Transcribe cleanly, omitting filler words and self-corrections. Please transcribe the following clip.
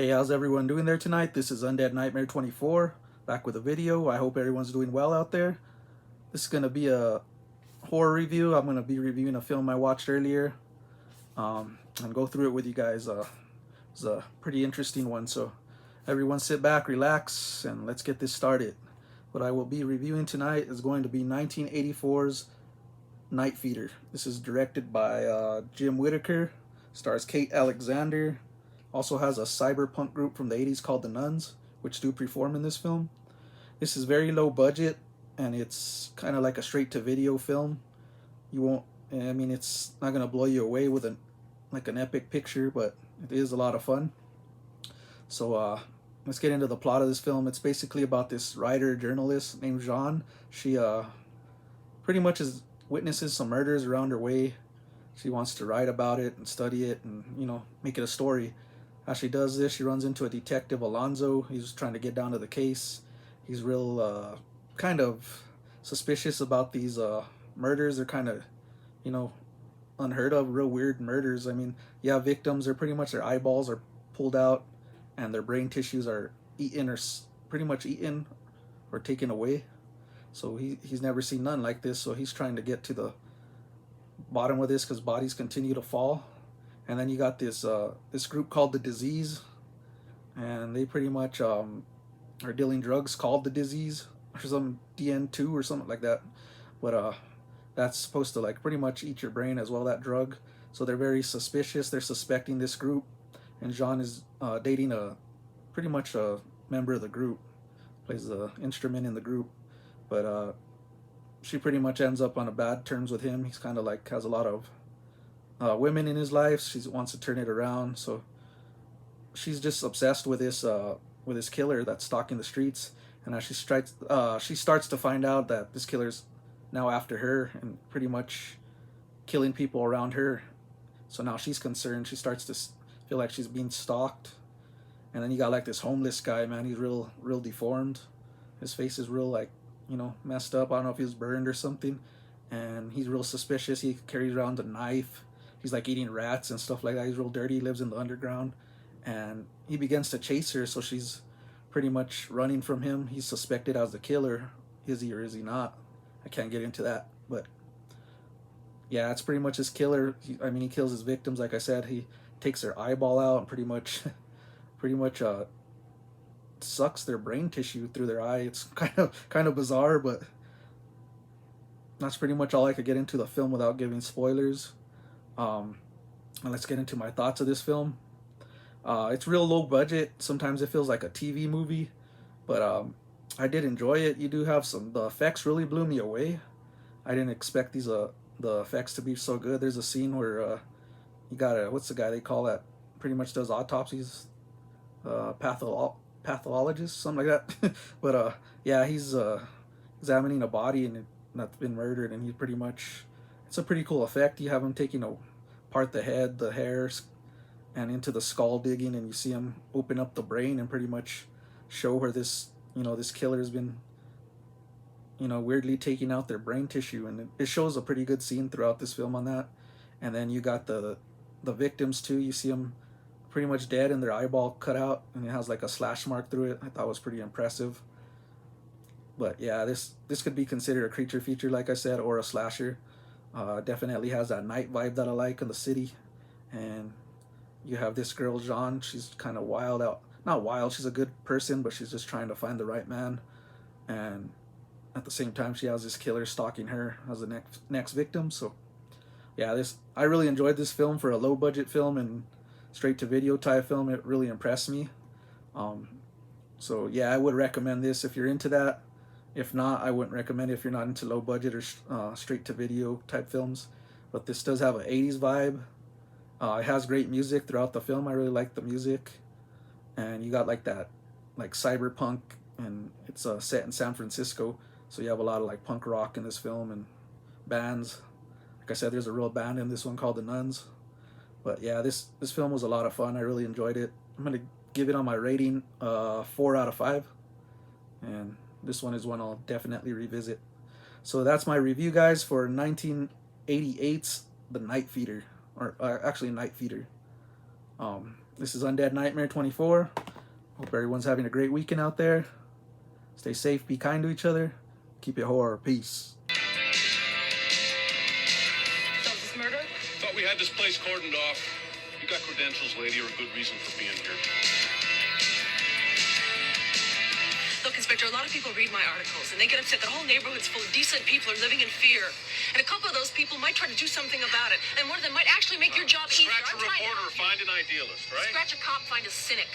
Hey, how's everyone doing there tonight? This is Undead Nightmare 24, back with a video. I hope everyone's doing well out there. This is going to be a horror review. I'm going to be reviewing a film I watched earlier and go through it with you guys. It's a pretty interesting one, so everyone sit back, relax, and let's get this started. What I will be reviewing tonight is going to be 1984's Night Feeder. This is directed by Jim Whittaker, stars Kate Alexander, also has a cyberpunk group from the 80s called the Nuns, which do perform in this film. This is very low budget, and it's kind of like a straight-to-video film. You won't, I mean, it's not gonna blow you away with an epic picture, but it is a lot of fun. So let's get into the plot of this film. It's basically about this writer journalist named Jean. She pretty much witnesses some murders around her way. She wants to write about it and study it and make it a story. As she does this, she runs into a detective, Alonzo. He's trying to get down to the case. He's real kind of suspicious about these murders. They're kind of unheard of, real weird murders. I mean, yeah, victims are pretty much their eyeballs are pulled out and their brain tissues are eaten or pretty much eaten or taken away. So he's never seen none like this. So he's trying to get to the bottom of this because bodies continue to fall. And then you got this group called the Disease, and they pretty much are dealing drugs called the Disease or some DN2 or something like that. But that's supposed to like pretty much eat your brain as well, that drug. So they're very suspicious. They're suspecting this group, and Jean is dating pretty much a member of the group, plays the instrument in the group. But she pretty much ends up on a bad terms with him. He's kind of like has a lot of women in his life. She wants to turn it around, so she's just obsessed with this killer that's stalking the streets. And as she starts to find out that this killer's now after her and pretty much killing people around her. So now she's concerned. She starts to feel like she's being stalked. And then you got like this homeless guy, man. He's real deformed. His face is real like messed up. I don't know if he was burned or something. And he's real suspicious. He carries around a knife. He's like eating rats and stuff like that. He's real dirty. He lives in the underground, and he begins to chase her. So she's pretty much running from him. He's suspected as the killer. Is he or is he not? I can't get into that, but yeah, it's pretty much his killer. He kills his victims. Like I said, he takes their eyeball out and pretty much, sucks their brain tissue through their eye. It's kind of bizarre, but that's pretty much all I could get into the film without giving spoilers. And let's get into my thoughts of this film. It's real low budget. Sometimes it feels like a TV movie, but I did enjoy it. You do have the effects really blew me away. I didn't expect the effects to be so good. There's a scene where you got what's the guy they call that pretty much does autopsies, pathologist, something like that. But yeah, he's examining a body and that's been murdered, and he pretty much, it's a pretty cool effect. You have him taking apart the head, the hairs, and into the skull digging, and you see him open up the brain and pretty much show where this killer's been weirdly taking out their brain tissue, and it shows a pretty good scene throughout this film on that. And then you got the victims too. You see them pretty much dead and their eyeball cut out, and it has like a slash mark through it. I thought it was pretty impressive. But yeah, this could be considered a creature feature, like I said, or a slasher. Definitely has that night vibe that I like in the city. And you have this girl, Jean. She's kind of wild out. Not wild, she's a good person, but she's just trying to find the right man. And at the same time, she has this killer stalking her as the next victim. So yeah, I really enjoyed this film for a low budget film and straight to video type film. It really impressed me. So yeah, I would recommend this if you're into that. If not, I wouldn't recommend it if you're not into low budget or straight to video type films. But this does have an 80s vibe. It has great music throughout the film. I really like the music. And you got like that like cyberpunk, and it's set in San Francisco. So you have a lot of like punk rock in this film and bands. Like I said, there's a real band in this one called the Nuns. But yeah, this film was a lot of fun. I really enjoyed it. I'm gonna give it on my rating 4 out of 5. And this one is one I'll definitely revisit. So that's my review, guys, for 1988's The Night Feeder, or actually Night Feeder. This is Undead Nightmare 24. Hope everyone's having a great weekend out there. Stay safe, be kind to each other. Keep it horror. Peace. So is this murder? Thought we had this place cordoned off. You got credentials, lady, or a good reason for being here. Look, Inspector, a lot of people read my articles, and they get upset that whole neighborhoods full of decent people are living in fear. And a couple of those people might try to do something about it, and one of them might actually make your job easier. Scratch a reporter, find an idealist, right? Scratch a cop, find a cynic.